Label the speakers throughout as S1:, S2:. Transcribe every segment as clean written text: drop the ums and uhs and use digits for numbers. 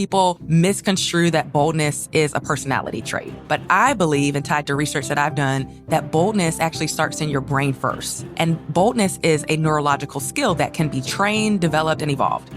S1: people misconstrue that boldness is a personality trait. But I believe, and tied to research that I've done, that boldness actually starts in your brain first. And boldness is a neurological skill that can be trained, developed, and evolved.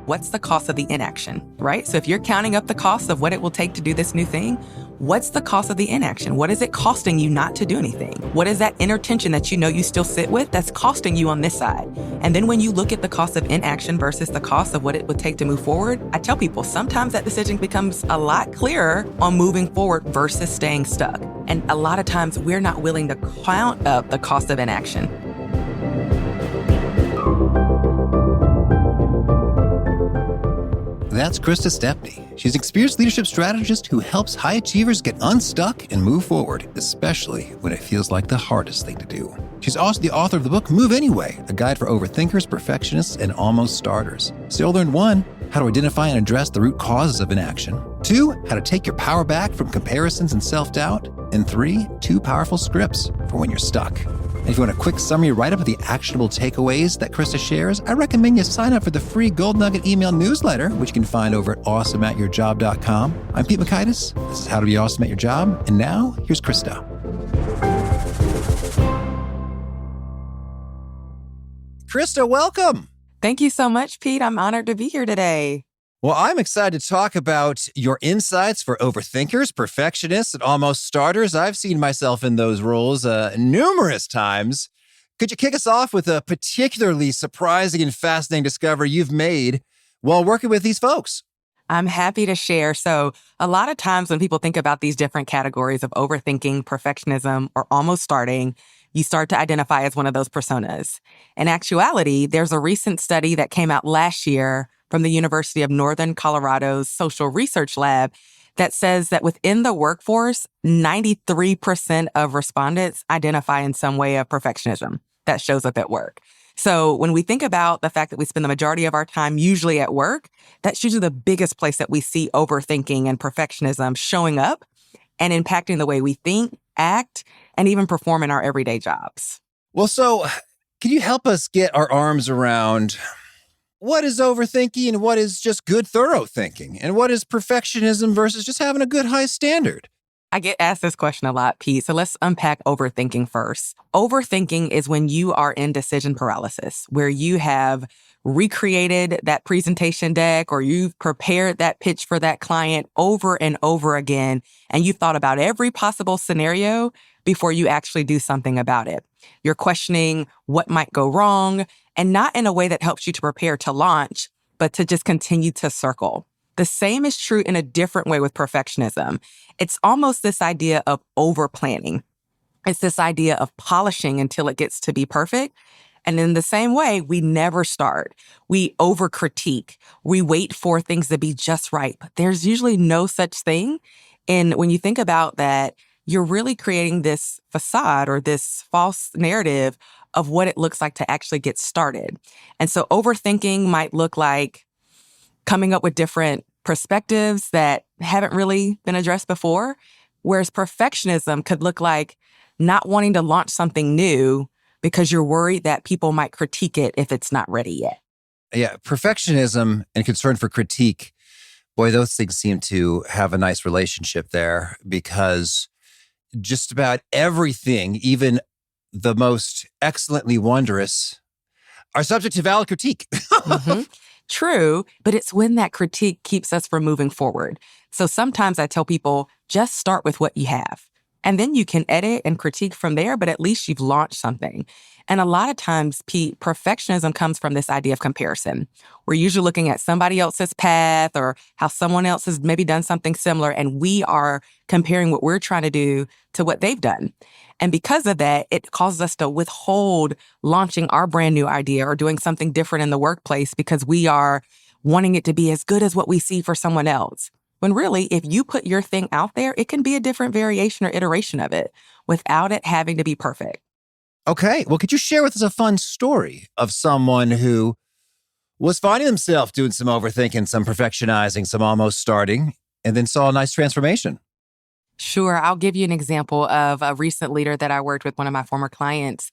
S1: What's the cost of the inaction, right? So if you're counting up the cost of what it will take to do this new thing, what's the cost of the inaction? What is it costing you not to do anything? What is that inner tension that you know you still sit with that's costing you on this side? And then when you look at the cost of inaction versus the cost of what it would take to move forward, I tell people sometimes that decision becomes a lot clearer on moving forward versus staying stuck. And a lot of times we're not willing to count up the cost of inaction.
S2: That's Krista Stepney. She's an experienced leadership strategist who helps high achievers get unstuck and move forward, especially when it feels like the hardest thing to do. She's also the author of the book Move Anyway, a guide for overthinkers, perfectionists, and almost starters. So you'll learn 1, how to identify and address the root causes of inaction. 2, how to take your power back from comparisons and self-doubt. And 3, 2 powerful scripts for when you're stuck. And if you want a quick summary write-up of the actionable takeaways that Krista shares, I recommend you sign up for the free Gold Nugget email newsletter, which you can find over at awesomeatyourjob.com. I'm Pete Mockaitis. This is How to Be Awesome at Your Job. And now, here's Krista. Krista, welcome.
S1: Thank you so much, Pete. I'm honored to be here today.
S2: Well, I'm excited to talk about your insights for overthinkers, perfectionists, and almost starters. I've seen myself in those roles numerous times. Could you kick us off with a particularly surprising and fascinating discovery you've made while working with these folks?
S1: I'm happy to share. So a lot of times when people think about these different categories of overthinking, perfectionism, or almost starting, you start to identify as one of those personas. In actuality, there's a recent study that came out last year from the University of Northern Colorado's Social Research Lab that says that within the workforce, 93% of respondents identify in some way of perfectionism that shows up at work. So when we think about the fact that we spend the majority of our time usually at work, that's usually the biggest place that we see overthinking and perfectionism showing up and impacting the way we think, act, and even perform in our everyday jobs.
S2: Well, so can you help us get our arms around what is overthinking and what is just good, thorough thinking? And what is perfectionism versus just having a good, high standard?
S1: I get asked this question a lot, Pete. So let's unpack overthinking first. Overthinking is when you are in decision paralysis, where you have recreated that presentation deck or you've prepared that pitch for that client over and over again, and you've thought about every possible scenario before you actually do something about it. You're questioning what might go wrong, and not in a way that helps you to prepare to launch, but to just continue to circle. The same is true in a different way with perfectionism. It's almost this idea of over-planning. It's this idea of polishing until it gets to be perfect. And in the same way, we never start. We over-critique. We wait for things to be just right. But there's usually no such thing. And when you think about that, you're really creating this facade or this false narrative of what it looks like to actually get started. And so overthinking might look like coming up with different perspectives that haven't really been addressed before, whereas perfectionism could look like not wanting to launch something new because you're worried that people might critique it if it's not ready yet.
S2: Yeah, perfectionism and concern for critique, boy, those things seem to have a nice relationship there because just about everything, even the most excellently wondrous, are subject to valid critique.
S1: Mm-hmm. True, but it's when that critique keeps us from moving forward. So sometimes I tell people, just start with what you have. And then you can edit and critique from there, but at least you've launched something. And a lot of times, Pete, perfectionism comes from this idea of comparison. We're usually looking at somebody else's path or how someone else has maybe done something similar, and we are comparing what we're trying to do to what they've done. And because of that, it causes us to withhold launching our brand new idea or doing something different in the workplace because we are wanting it to be as good as what we see for someone else. When really, if you put your thing out there, it can be a different variation or iteration of it without it having to be perfect.
S2: Okay. Well, could you share with us a fun story of someone who was finding themselves doing some overthinking, some perfectionizing, some almost starting, and then saw a nice transformation?
S1: Sure. I'll give you an example of a recent leader that I worked with, one of my former clients.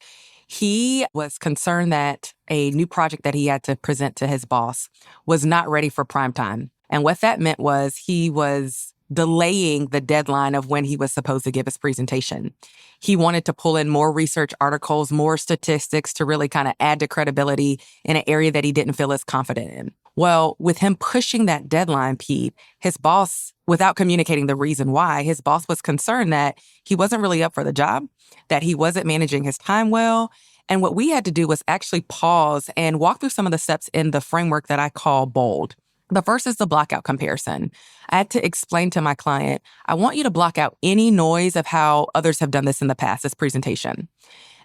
S1: He was concerned that a new project that he had to present to his boss was not ready for prime time. And what that meant was he was delaying the deadline of when he was supposed to give his presentation. He wanted to pull in more research articles, more statistics to really kind of add to credibility in an area that he didn't feel as confident in. Well, with him pushing that deadline, Pete, his boss, without communicating the reason why, his boss was concerned that he wasn't really up for the job, that he wasn't managing his time well. And what we had to do was actually pause and walk through some of the steps in the framework that I call BOLD. The first is the blockout comparison. I had to explain to my client, I want you to block out any noise of how others have done this in the past, this presentation.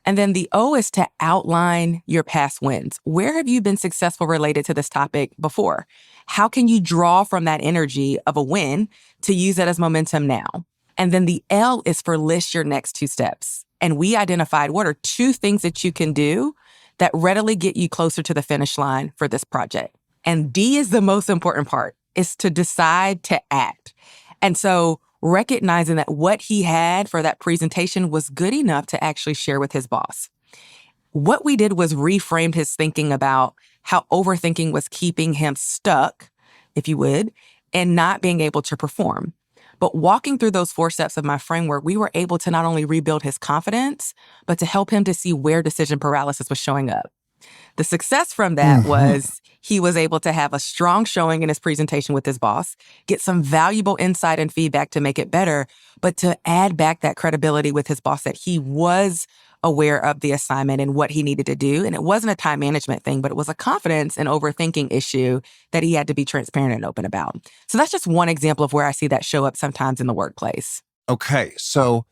S1: And then the O is to outline your past wins. Where have you been successful related to this topic before? How can you draw from that energy of a win to use it as momentum now? And then the L is for list your next 2 steps. And we identified what are 2 things that you can do that readily get you closer to the finish line for this project. And D is the most important part, is to decide to act. And so recognizing that what he had for that presentation was good enough to actually share with his boss. What we did was reframed his thinking about how overthinking was keeping him stuck, if you would, and not being able to perform. But walking through those 4 steps of my framework, we were able to not only rebuild his confidence, but to help him to see where decision paralysis was showing up. The success from that was he was able to have a strong showing in his presentation with his boss, get some valuable insight and feedback to make it better, but to add back that credibility with his boss that he was aware of the assignment and what he needed to do. And it wasn't a time management thing, but it was a confidence and overthinking issue that he had to be transparent and open about. So that's just one example of where I see that show up sometimes in the workplace.
S2: Okay, so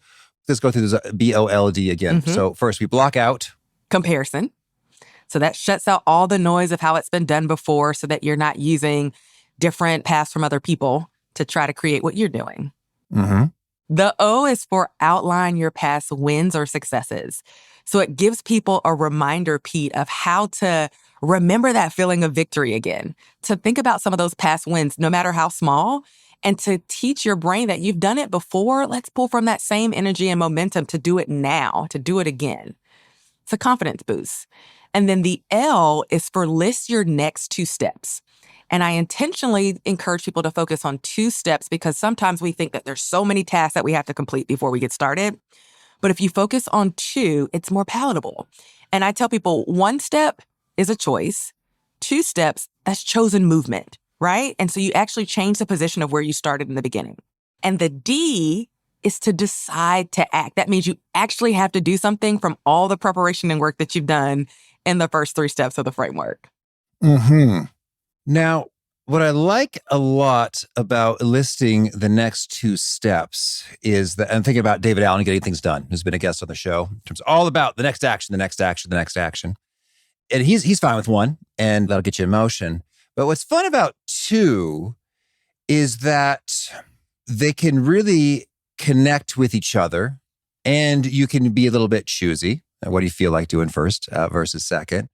S2: let's go through this BOLD again. So first we block out.
S1: Comparison. So that shuts out all the noise of how it's been done before so that you're not using different paths from other people to try to create what you're doing. The O is for outline your past wins or successes. So it gives people a reminder, Pete, of how to remember that feeling of victory again, to think about some of those past wins, no matter how small, and to teach your brain that you've done it before. Let's pull from that same energy and momentum to do it now, to do it again. It's a confidence boost. And then the L is for list your next 2 steps. And I intentionally encourage people to focus on 2 steps because sometimes we think that there's so many tasks that we have to complete before we get started. But if you focus on 2, it's more palatable. And I tell people 1 step is a choice. 2 steps, that's chosen movement, right? And so you actually change the position of where you started in the beginning. And the D is to decide to act. That means you actually have to do something from all the preparation and work that you've done in the first 3 steps of the framework.
S2: Now, what I like a lot about listing the next 2 steps is that I'm thinking about David Allen getting things done, who's been a guest on the show, in terms of all about the next action, the next action, the next action. And he's fine with 1, and that'll get you in motion. But what's fun about 2 is that they can really connect with each other, and you can be a little bit choosy. What do you feel like doing first versus second?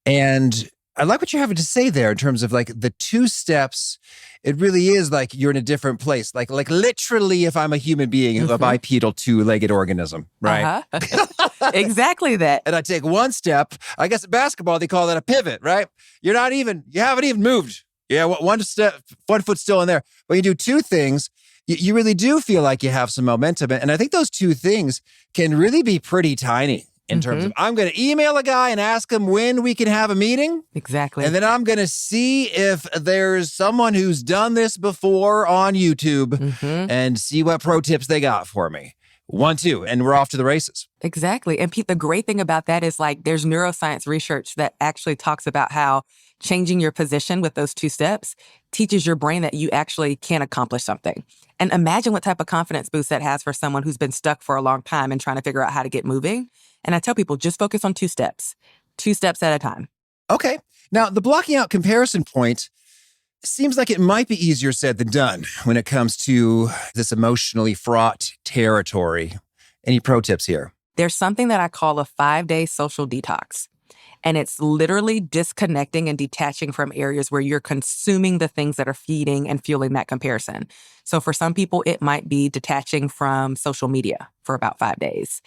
S2: And I like what you're having to say there in terms of like the 2 steps. It really is like you're in a different place. Like literally, if I'm a human being, a bipedal 2-legged organism, right?
S1: Exactly that.
S2: And I take 1 step. I guess in basketball, they call that a pivot, right? You haven't even moved. Yeah, 1 step, 1 foot still in there. But you do 2 things, you really do feel like you have some momentum. And I think those 2 things can really be pretty tiny. In terms of, I'm going to email a guy and ask him when we can have a meeting.
S1: Exactly.
S2: And then I'm going to see if there's someone who's done this before on YouTube and see what pro tips they got for me. 1, 2, and we're off to the races.
S1: Exactly. And Pete, the great thing about that is like there's neuroscience research that actually talks about how changing your position with those 2 steps teaches your brain that you actually can accomplish something. And imagine what type of confidence boost that has for someone who's been stuck for a long time and trying to figure out how to get moving. And I tell people, just focus on 2 steps, 2 steps at a time.
S2: Okay. Now, the blocking out comparison point seems like it might be easier said than done when it comes to this emotionally fraught territory. Any pro tips here?
S1: There's something that I call a 5-day social detox. And it's literally disconnecting and detaching from areas where you're consuming the things that are feeding and fueling that comparison. So for some people, it might be detaching from social media for about 5 days.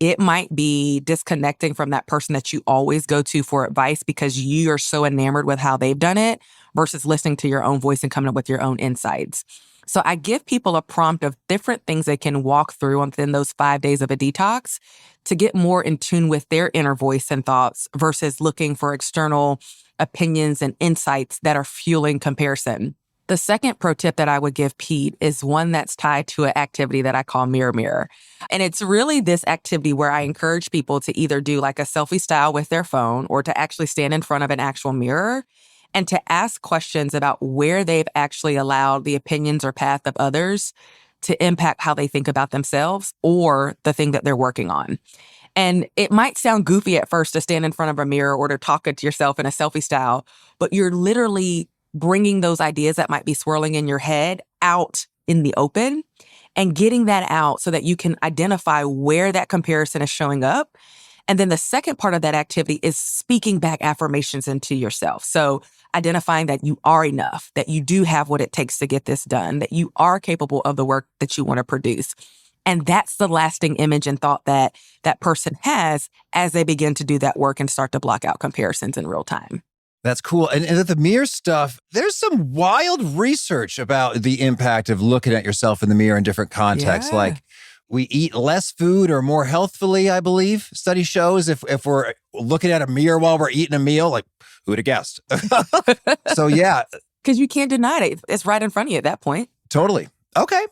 S1: It might be disconnecting from that person that you always go to for advice because you are so enamored with how they've done it versus listening to your own voice and coming up with your own insights. So I give people a prompt of different things they can walk through within those 5 days of a detox to get more in tune with their inner voice and thoughts versus looking for external opinions and insights that are fueling comparison. The second pro tip that I would give Pete is one that's tied to an activity that I call Mirror Mirror. And it's really this activity where I encourage people to either do like a selfie style with their phone or to actually stand in front of an actual mirror and to ask questions about where they've actually allowed the opinions or path of others to impact how they think about themselves or the thing that they're working on. And it might sound goofy at first to stand in front of a mirror or to talk to yourself in a selfie style, but you're literally bringing those ideas that might be swirling in your head out in the open and getting that out so that you can identify where that comparison is showing up. And then the second part of that activity is speaking back affirmations into yourself. So identifying that you are enough, that you do have what it takes to get this done, that you are capable of the work that you want to produce. And that's the lasting image and thought that that person has as they begin to do that work and start to block out comparisons in real time.
S2: That's cool. And the mirror stuff, there's some wild research about the impact of looking at yourself in the mirror in different contexts.
S1: Yeah.
S2: Like we eat less food or more healthfully, I believe. Study shows if we're looking at a mirror while we're eating a meal, like who'd have guessed? So yeah.
S1: Because you can't deny it. It's right in front of you at that point.
S2: Totally. Okay.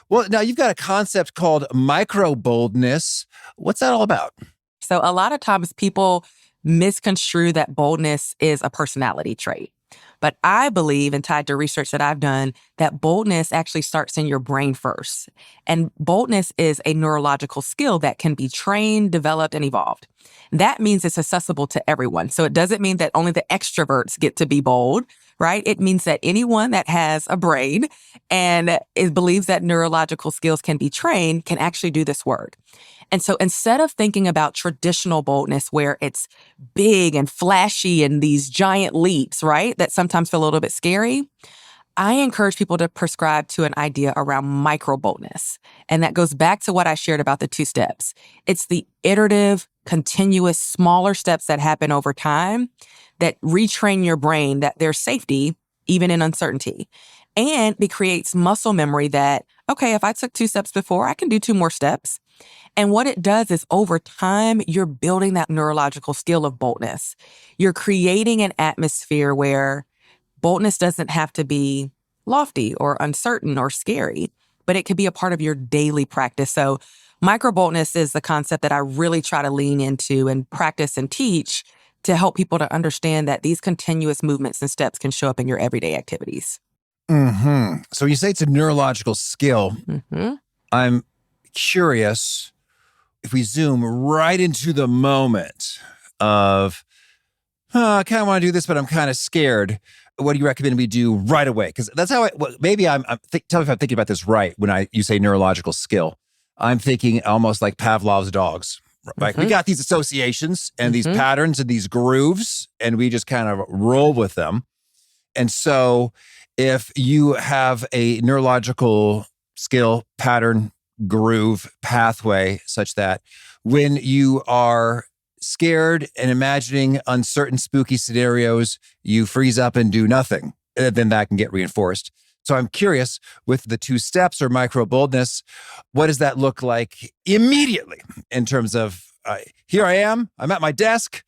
S2: Well, now you've got a concept called micro boldness. What's that all about?
S1: So a lot of times people misconstrue that boldness is a personality trait. But I believe, and tied to research that I've done, that boldness actually starts in your brain first. And boldness is a neurological skill that can be trained, developed, and evolved. That means it's accessible to everyone. So it doesn't mean that only the extroverts get to be bold, right? It means that anyone that has a brain and believes that neurological skills can be trained can actually do this work. And so instead of thinking about traditional boldness where it's big and flashy and these giant leaps, right, that sometimes feel a little bit scary, I encourage people to prescribe to an idea around micro boldness. And that goes back to what I shared about the 2 steps. It's the iterative, continuous, smaller steps that happen over time that retrain your brain that there's safety even in uncertainty. And it creates muscle memory that, okay, if I took 2 steps before, I can do 2 more steps. And what it does is over time, you're building that neurological skill of boldness. You're creating an atmosphere where boldness doesn't have to be lofty or uncertain or scary, but it could be a part of your daily practice. So micro boldness is the concept that I really try to lean into and practice and teach to help people to understand that these continuous movements and steps can show up in your everyday activities.
S2: Mm-hmm. So you say it's a neurological skill.
S1: Mm-hmm.
S2: I'm curious if we zoom right into the moment of, I kind of want to do this, but I'm kind of scared. What do you recommend we do right away? Because that's how maybe tell me if I'm thinking about this right when you say neurological skill. I'm thinking almost like Pavlov's dogs. Right?
S1: Mm-hmm.
S2: We got these associations and these patterns and these grooves, and we just kind of roll with them. And so if you have a neurological skill, pattern, groove, pathway, such that when you are scared and imagining uncertain, spooky scenarios, you freeze up and do nothing, then that can get reinforced. So I'm curious, with the 2 steps or micro boldness, what does that look like immediately in terms of, here I am, I'm at my desk,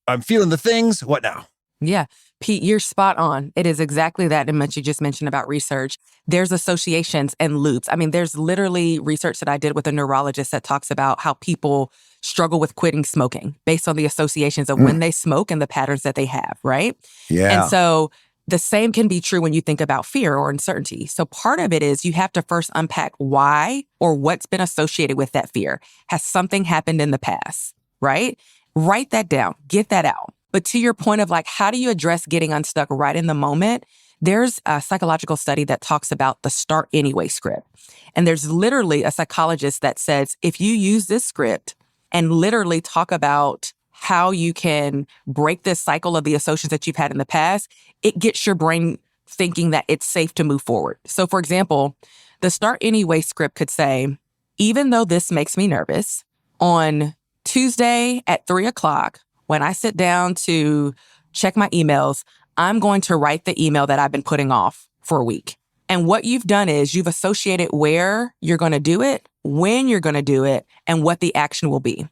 S2: I'm feeling the things, what now?
S1: Yeah. Pete, you're spot on. It is exactly that. And what you just mentioned about research, there's associations and loops. I mean, there's literally research that I did with a neurologist that talks about how people struggle with quitting smoking based on the associations of when they smoke and the patterns that they have, right?
S2: Yeah.
S1: And so the same can be true when you think about fear or uncertainty. So part of it is you have to first unpack why or what's been associated with that fear. Has something happened in the past, right? Write that down, get that out. But to your point of like, how do you address getting unstuck right in the moment? There's a psychological study that talks about the start anyway script. And there's literally a psychologist that says, if you use this script and literally talk about how you can break this cycle of the associations that you've had in the past, it gets your brain thinking that it's safe to move forward. So for example, the start anyway script could say, even though this makes me nervous, On Tuesday at 3:00, when I sit down to check my emails, I'm going to write the email that I've been putting off for a week. And what you've done is you've associated where you're going to do it, when you're going to do it, and what the action will be.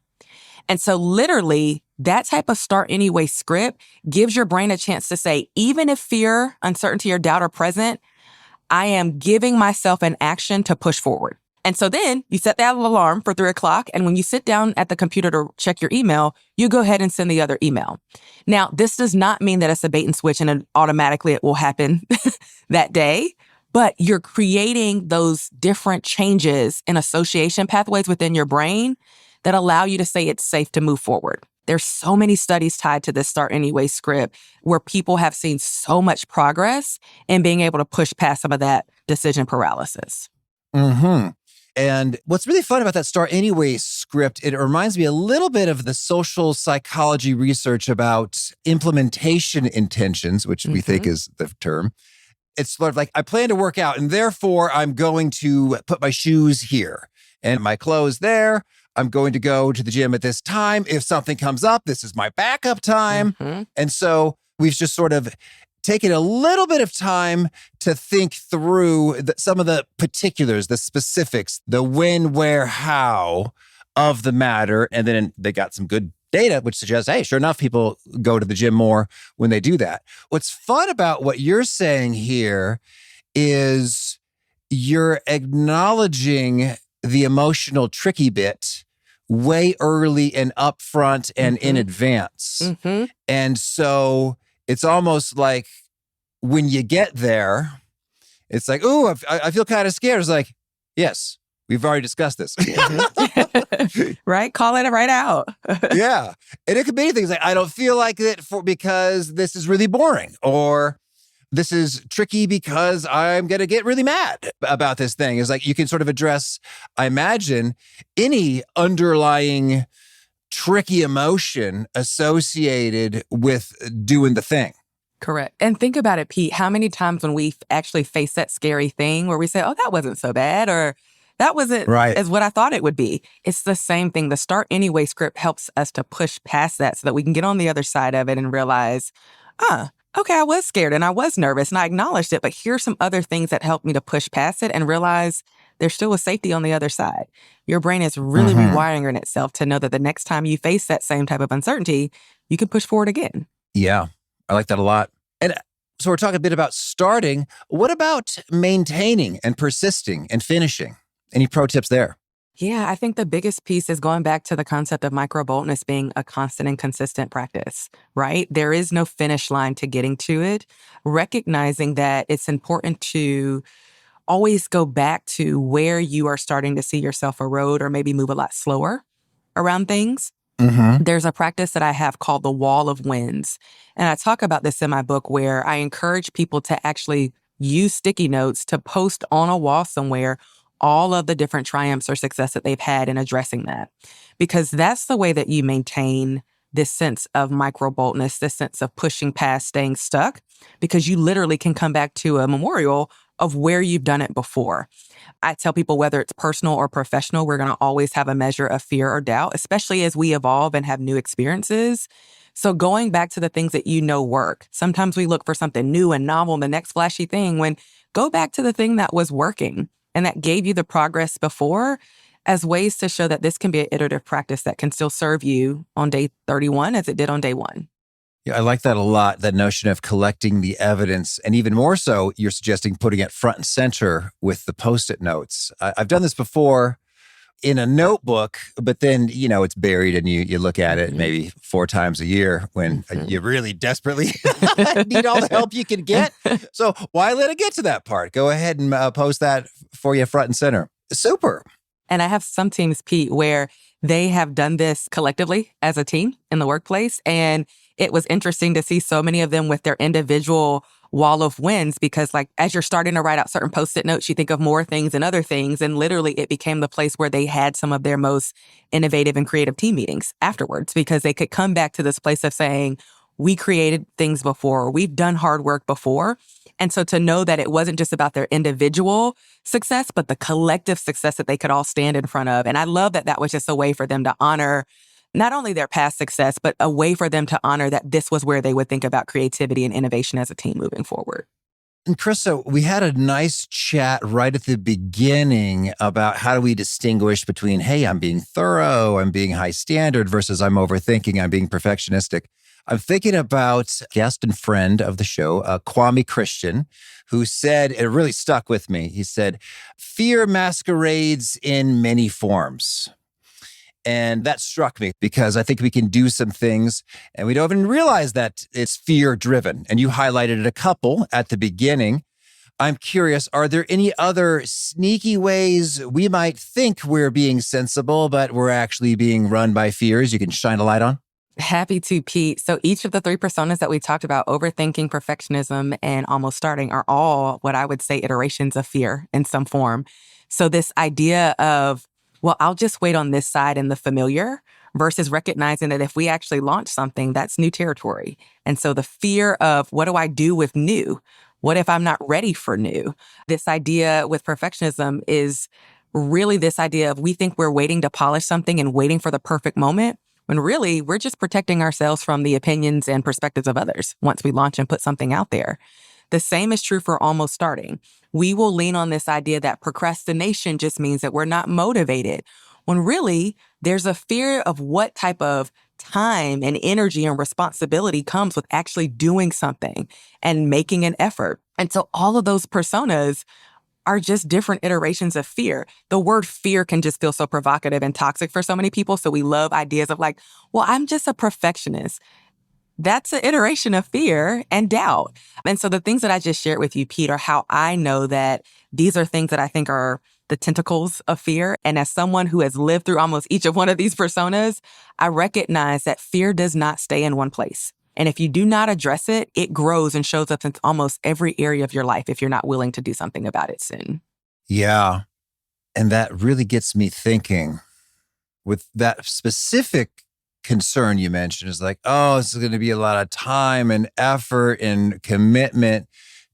S1: And so literally that type of start anyway script gives your brain a chance to say, even if fear, uncertainty, or doubt are present, I am giving myself an action to push forward. And so then you set that alarm for 3:00. And when you sit down at the computer to check your email, you go ahead and send the other email. Now, this does not mean that it's a bait and switch and automatically it will happen that day, but you're creating those different changes in association pathways within your brain that allow you to say it's safe to move forward. There's so many studies tied to this Start Anyway script where people have seen so much progress in being able to push past some of that decision paralysis.
S2: Mm-hmm. And what's really fun about that Start Anyway script, it reminds me a little bit of the social psychology research about implementation intentions, which we think is the term. It's sort of like, I plan to work out and therefore I'm going to put my shoes here and my clothes there. I'm going to go to the gym at this time. If something comes up, this is my backup time. And so we've just sort of taken a little bit of time to think through some of the particulars, the specifics, the when, where, how of the matter. And then they got some good data, which suggests, hey, sure enough, people go to the gym more when they do that. What's fun about what you're saying here is you're acknowledging the emotional tricky bit way early and upfront and in advance. And so it's almost like when you get there, it's like, oh, I feel kind of scared. It's like, yes, we've already discussed this.
S1: Right? Call it right out.
S2: Yeah. And it could be things like, I don't feel like it because this is really boring, or this is tricky because I'm going to get really mad about this thing. It's like you can sort of address, I imagine, any underlying tricky emotion associated with doing the thing.
S1: Correct. And think about it, Pete, how many times when we actually face that scary thing where we say, oh, that wasn't so bad, or that wasn't as what I thought it would be. It's the same thing. The Start Anyway script helps us to push past that so that we can get on the other side of it and realize, okay, I was scared and I was nervous and I acknowledged it, but here's some other things that helped me to push past it and realize there's still a safety on the other side. Your brain is really rewiring itself to know that the next time you face that same type of uncertainty, you can push forward again.
S2: Yeah, I like that a lot. And so we're talking a bit about starting. What about maintaining and persisting and finishing? Any pro tips there?
S1: Yeah, I think the biggest piece is going back to the concept of micro boldness being a constant and consistent practice, right? There is no finish line to getting to it. Recognizing that it's important to always go back to where you are starting to see yourself erode or maybe move a lot slower around things. There's a practice that I have called the wall of wins. And I talk about this in my book where I encourage people to actually use sticky notes to post on a wall somewhere all of the different triumphs or success that they've had in addressing that. Because that's the way that you maintain this sense of micro boldness, this sense of pushing past staying stuck, because you literally can come back to a memorial of where you've done it before. I tell people whether it's personal or professional, we're going to always have a measure of fear or doubt, especially as we evolve and have new experiences. So going back to the things that you know work. Sometimes we look for something new and novel, the next flashy thing, when go back to the thing that was working and that gave you the progress before as ways to show that this can be an iterative practice that can still serve you on day 31 as it did on day 1.
S2: Yeah, I like that a lot, that notion of collecting the evidence. And even more so, you're suggesting putting it front and center with the Post-it notes. I've done this before in a notebook, but then, it's buried and you look at it maybe 4 times a year when you really desperately need all the help you can get. So why let it get to that part? Go ahead and post that for you front and center. Super.
S1: And I have some teams, Pete, where they have done this collectively as a team in the workplace. And it was interesting to see so many of them with their individual wall of wins, because as you're starting to write out certain Post-it notes, you think of more things and other things. And literally it became the place where they had some of their most innovative and creative team meetings afterwards, because they could come back to this place of saying, we created things before, we've done hard work before. And so to know that it wasn't just about their individual success, but the collective success that they could all stand in front of. And I love that that was just a way for them to honor not only their past success, but a way for them to honor that this was where they would think about creativity and innovation as a team moving forward.
S2: And Krista, we had a nice chat right at the beginning about how do we distinguish between, hey, I'm being thorough, I'm being high standard versus I'm overthinking, I'm being perfectionistic. I'm thinking about guest and friend of the show, Kwame Christian, who said, it really stuck with me. He said, fear masquerades in many forms. And that struck me because I think we can do some things and we don't even realize that it's fear driven. And you highlighted a couple at the beginning. I'm curious, are there any other sneaky ways we might think we're being sensible, but we're actually being run by fears you can shine a light on?
S1: Happy to, Pete. So each of the three personas that we talked about, overthinking, perfectionism, and almost starting, are all what I would say iterations of fear in some form. So this idea of, well, I'll just wait on this side in the familiar versus recognizing that if we actually launch something, that's new territory. And so the fear of what do I do with new? What if I'm not ready for new? This idea with perfectionism is really this idea of we think we're waiting to polish something and waiting for the perfect moment, when really we're just protecting ourselves from the opinions and perspectives of others once we launch and put something out there. The same is true for almost starting. We will lean on this idea that procrastination just means that we're not motivated, when really there's a fear of what type of time and energy and responsibility comes with actually doing something and making an effort. And so all of those personas are just different iterations of fear. The word fear can just feel so provocative and toxic for so many people. So we love ideas of like, well, I'm just a perfectionist. That's an iteration of fear and doubt. And so the things that I just shared with you, Pete, are how I know that these are things that I think are the tentacles of fear. And as someone who has lived through almost each of one of these personas, I recognize that fear does not stay in one place. And if you do not address it, it grows and shows up in almost every area of your life if you're not willing to do something about it soon.
S2: Yeah. And that really gets me thinking with that specific concern you mentioned is like, oh, this is going to be a lot of time and effort and commitment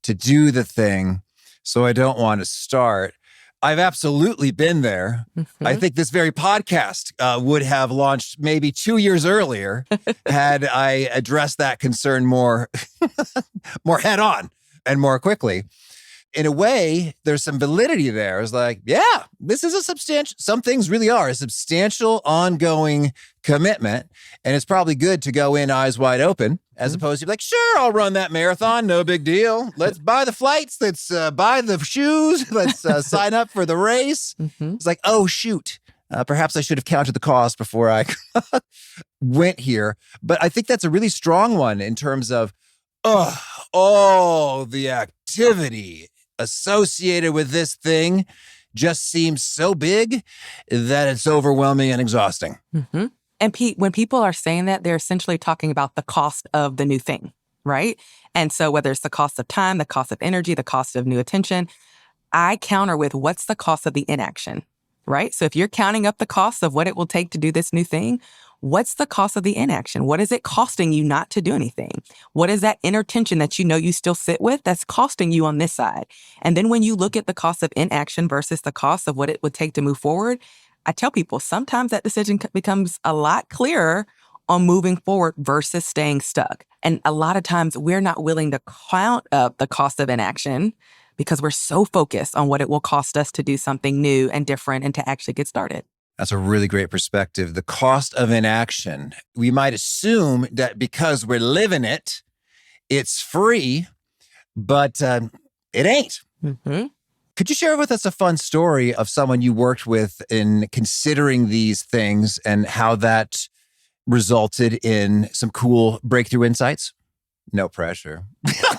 S2: to do the thing. So I don't want to start. I've absolutely been there. Mm-hmm. I think this very podcast would have launched maybe 2 years earlier had I addressed that concern more head on and more quickly. In a way, there's some validity there. It's like, yeah, this is some things really are a substantial ongoing commitment. And it's probably good to go in eyes wide open as opposed to like, sure, I'll run that marathon. No big deal. Let's buy the flights. Let's buy the shoes. Let's sign up for the race. Mm-hmm. It's like, oh, shoot. Perhaps I should have counted the cost before I went here. But I think that's a really strong one in terms of, the activity associated with this thing just seems so big that it's overwhelming and exhausting.
S1: Mm-hmm. And Pete, when people are saying that, they're essentially talking about the cost of the new thing, right? And so whether it's the cost of time, the cost of energy, the cost of new attention, I counter with what's the cost of the inaction, right? So if you're counting up the cost of what it will take to do this new thing, what's the cost of the inaction? What is it costing you not to do anything? What is that inner tension that you know you still sit with that's costing you on this side? And then when you look at the cost of inaction versus the cost of what it would take to move forward, I tell people sometimes that decision becomes a lot clearer on moving forward versus staying stuck. And a lot of times we're not willing to count up the cost of inaction because we're so focused on what it will cost us to do something new and different and to actually get started.
S2: That's a really great perspective. The cost of inaction. We might assume that because we're living it, it's free, but it ain't. Mm-hmm. Could you share with us a fun story of someone you worked with in considering these things and how that resulted in some cool breakthrough insights? No pressure.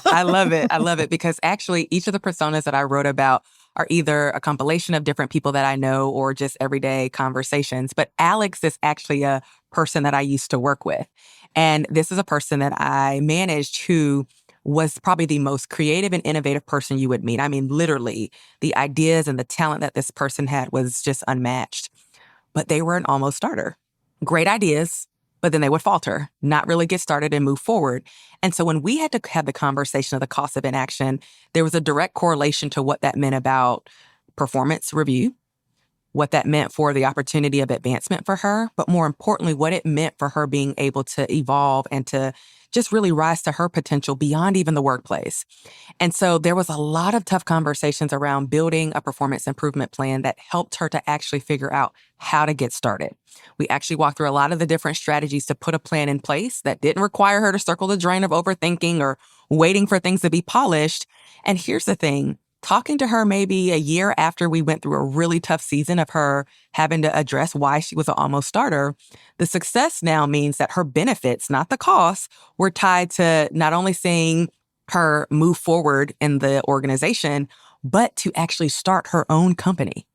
S1: I love it. I love it because actually each of the personas that I wrote about are either a compilation of different people that I know or just everyday conversations. But Alex is actually a person that I used to work with. And this is a person that I managed who was probably the most creative and innovative person you would meet. I mean, literally, the ideas and the talent that this person had was just unmatched. But they were an almost starter. Great ideas, but then they would falter, not really get started and move forward. And so when we had to have the conversation of the cost of inaction, there was a direct correlation to what that meant about performance review, what that meant for the opportunity of advancement for her, but more importantly, what it meant for her being able to evolve and to just really rise to her potential beyond even the workplace. And so there was a lot of tough conversations around building a performance improvement plan that helped her to actually figure out how to get started. We actually walked through a lot of the different strategies to put a plan in place that didn't require her to circle the drain of overthinking or waiting for things to be polished. And here's the thing. Talking to her maybe a year after we went through a really tough season of her having to address why she was an almost starter, the success now means that her benefits, not the costs, were tied to not only seeing her move forward in the organization, but to actually start her own company.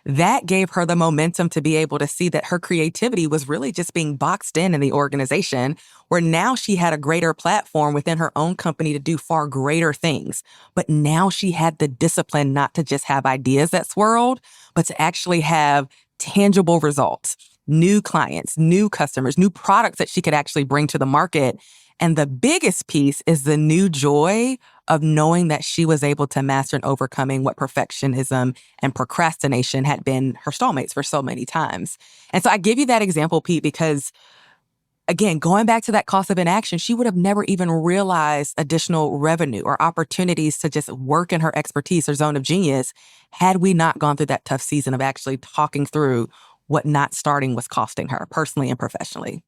S1: That gave her the momentum to be able to see that her creativity was really just being boxed in the organization, where now she had a greater platform within her own company to do far greater things. But now she had the discipline not to just have ideas that swirled, but to actually have tangible results, new clients, new customers, new products that she could actually bring to the market. And the biggest piece is the new joy of knowing that she was able to master and overcoming what perfectionism and procrastination had been her stallmates for so many times. And so I give you that example, Pete, because again, going back to that cost of inaction, she would have never even realized additional revenue or opportunities to just work in her expertise or zone of genius had we not gone through that tough season of actually talking through what not starting was costing her personally and professionally.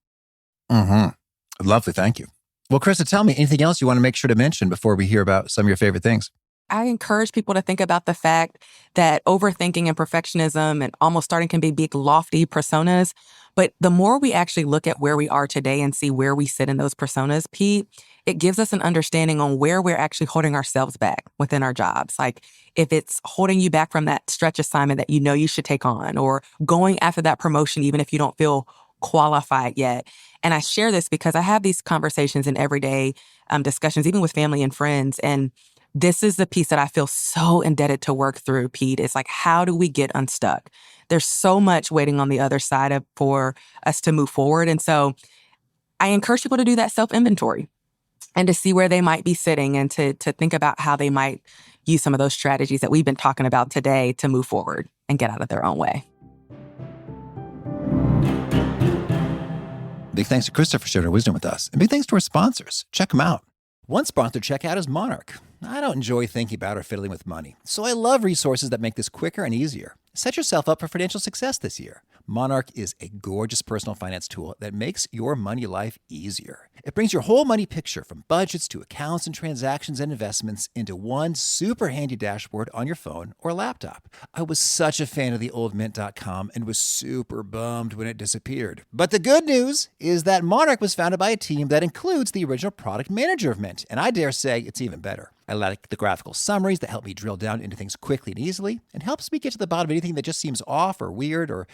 S2: Mm-hmm. Lovely. Thank you. Well, Krista, tell me anything else you want to make sure to mention before we hear about some of your favorite things.
S1: I encourage people to think about the fact that overthinking and perfectionism and almost starting can be big, lofty personas. But the more we actually look at where we are today and see where we sit in those personas, Pete, it gives us an understanding on where we're actually holding ourselves back within our jobs. Like if it's holding you back from that stretch assignment that you know you should take on, or going after that promotion, even if you don't feel qualified yet. And I share this because I have these conversations in everyday discussions, even with family and friends. And this is the piece that I feel so indebted to work through, Pete. It's like, how do we get unstuck? There's so much waiting on the other side for us to move forward. And so I encourage people to do that self-inventory and to see where they might be sitting and to think about how they might use some of those strategies that we've been talking about today to move forward and get out of their own way.
S2: Big thanks to Krista for sharing her wisdom with us. And big thanks to our sponsors. Check them out. One sponsor to check out is Monarch. I don't enjoy thinking about or fiddling with money, so I love resources that make this quicker and easier. Set yourself up for financial success this year. Monarch is a gorgeous personal finance tool that makes your money life easier. It brings your whole money picture from budgets to accounts and transactions and investments into one super handy dashboard on your phone or laptop. I was such a fan of the old Mint.com and was super bummed when it disappeared. But the good news is that Monarch was founded by a team that includes the original product manager of Mint, and I dare say it's even better. I like the graphical summaries that help me drill down into things quickly and easily and helps me get to the bottom of anything that just seems off or weird or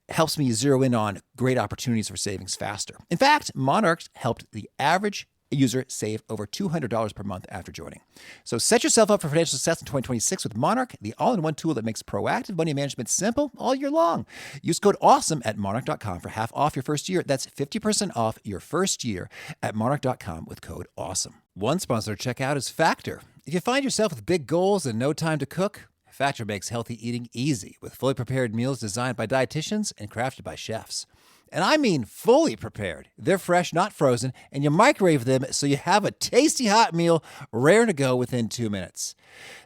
S2: helps me zero in on great opportunities for savings faster. In fact, Monarch helped the average user save over $200 per month after joining. So set yourself up for financial success in 2026 with Monarch, the all-in-one tool that makes proactive money management simple all year long. Use code AWESOME at monarch.com for half off your first year. That's 50% off your first year at monarch.com with code AWESOME. One sponsor to check out is Factor. If you find yourself with big goals and no time to cook, Factor makes healthy eating easy with fully prepared meals designed by dietitians and crafted by chefs. And I mean fully prepared. They're fresh, not frozen, and you microwave them so you have a tasty hot meal ready to go within 2 minutes.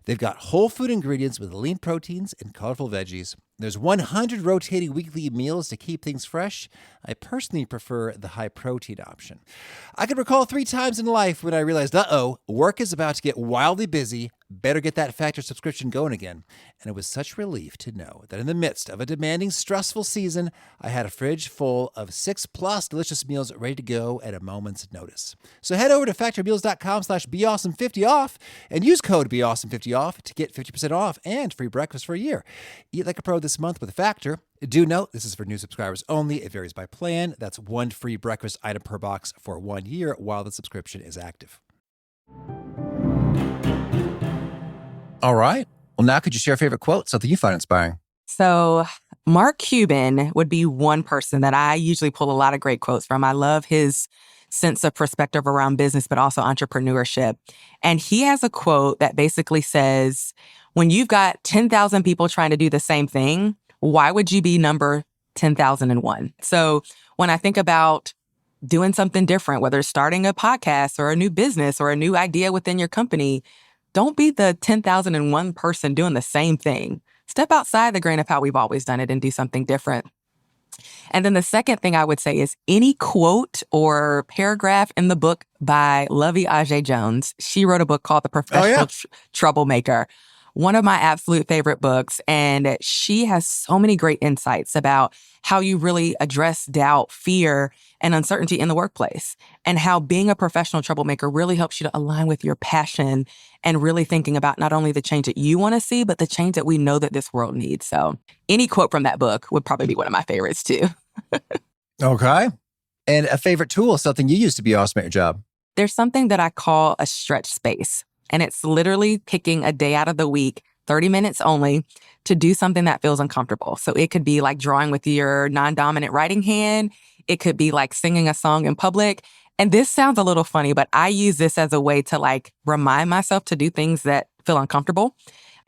S2: They've got whole food ingredients with lean proteins and colorful veggies. There's 100 rotating weekly meals to keep things fresh. I personally prefer the high protein option. I can recall 3 times in life when I realized, work is about to get wildly busy. Better get that Factor subscription going again. And it was such relief to know that in the midst of a demanding, stressful season, I had a fridge full of 6+ delicious meals ready to go at a moment's notice. So head over to factormeals.com/beawesome50off and use code beawesome50off to get 50% off and free breakfast for a year. Eat like a pro this month with Factor. Do note, this is for new subscribers only. It varies by plan. That's 1 free breakfast item per box for 1 year while the subscription is active. All right. Well, now could you share a favorite quote, something you find inspiring?
S1: So Mark Cuban would be one person that I usually pull a lot of great quotes from. I love his sense of perspective around business, but also entrepreneurship. And he has a quote that basically says, when you've got 10,000 people trying to do the same thing, why would you be number 10,001? So when I think about doing something different, whether it's starting a podcast or a new business or a new idea within your company, don't be the 10,001 person doing the same thing. Step outside the grain of how we've always done it and do something different. And then the second thing I would say is any quote or paragraph in the book by Lovey Ajay Jones. She wrote a book called The Professional Troublemaker. One of my absolute favorite books. And she has so many great insights about how you really address doubt, fear, and uncertainty in the workplace, and how being a professional troublemaker really helps you to align with your passion and really thinking about not only the change that you want to see, but the change that we know that this world needs. So any quote from that book would probably be one of my favorites too.
S2: Okay. And a favorite tool, something you use to be awesome at your job?
S1: There's something that I call a stretch space. And it's literally picking a day out of the week, 30 minutes only, to do something that feels uncomfortable. So it could be like drawing with your non-dominant writing hand. It could be like singing a song in public. And this sounds a little funny, but I use this as a way to like remind myself to do things that feel uncomfortable.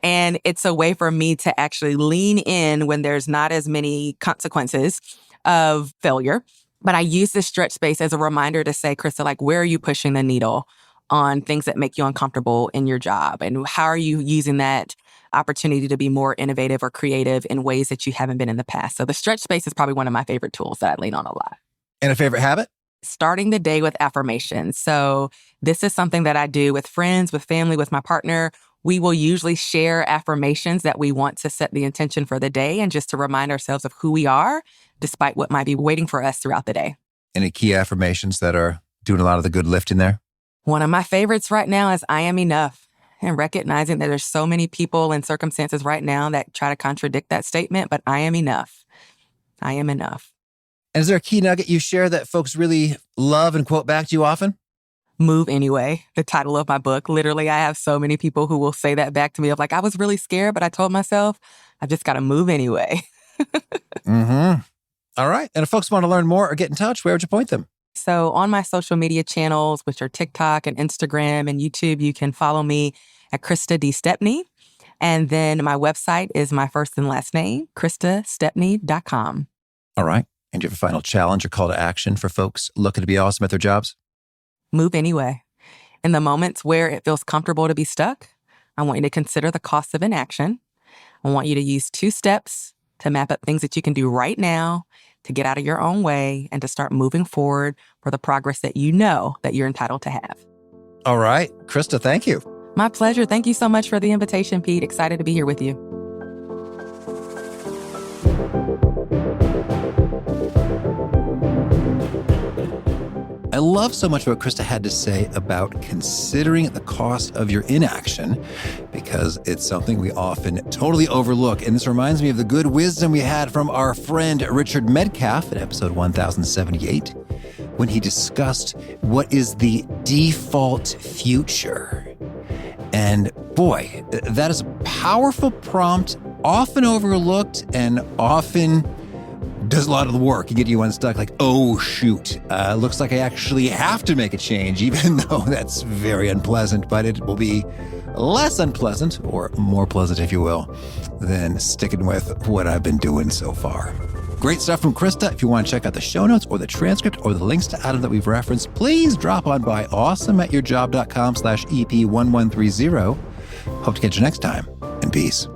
S1: And it's a way for me to actually lean in when there's not as many consequences of failure. But I use this stretch space as a reminder to say, Krista, like, where are you pushing the needle on things that make you uncomfortable in your job? And how are you using that opportunity to be more innovative or creative in ways that you haven't been in the past? So the stretch space is probably one of my favorite tools that I lean on a lot.
S2: And a favorite habit?
S1: Starting the day with affirmations. So this is something that I do with friends, with family, with my partner. We will usually share affirmations that we want to set the intention for the day and just to remind ourselves of who we are, despite what might be waiting for us throughout the day.
S2: Any key affirmations that are doing a lot of the good lifting there?
S1: One of my favorites right now is I am enough, and recognizing that there's so many people and circumstances right now that try to contradict that statement, but I am enough. I am enough.
S2: And is there a key nugget you share that folks really love and quote back to you often?
S1: Move anyway, the title of my book. Literally, I have so many people who will say that back to me of like, I was really scared, but I told myself, I've just got to move anyway.
S2: Mm-hmm. All right. And if folks want to learn more or get in touch, where would you point them?
S1: So on my social media channels, which are TikTok and Instagram and YouTube, you can follow me at Krista D. Stepney. And then my website is my first and last name, KristaStepney.com.
S2: All right. And do you have a final challenge or call to action for folks looking to be awesome at their jobs?
S1: Move anyway. In the moments where it feels comfortable to be stuck, I want you to consider the cost of inaction. I want you to use 2 steps to map up things that you can do right now to get out of your own way and to start moving forward for the progress that you know that you're entitled to have.
S2: All right. Krista, thank you.
S1: My pleasure. Thank you so much for the invitation, Pete. Excited to be here with you.
S2: I love so much what Krista had to say about considering the cost of your inaction, because it's something we often totally overlook. And this reminds me of the good wisdom we had from our friend Richard Metcalf in episode 1078, when he discussed what is the default future. And boy, that is a powerful prompt, often overlooked and often does a lot of the work and get you unstuck. Like, oh, shoot, looks like I actually have to make a change, even though that's very unpleasant, but it will be less unpleasant, or more pleasant, if you will, than sticking with what I've been doing so far. Great stuff from Krista. If you want to check out the show notes or the transcript or the links to items that we've referenced, please drop on by awesomeatyourjob.com/EP1130. Hope to catch you next time, and peace.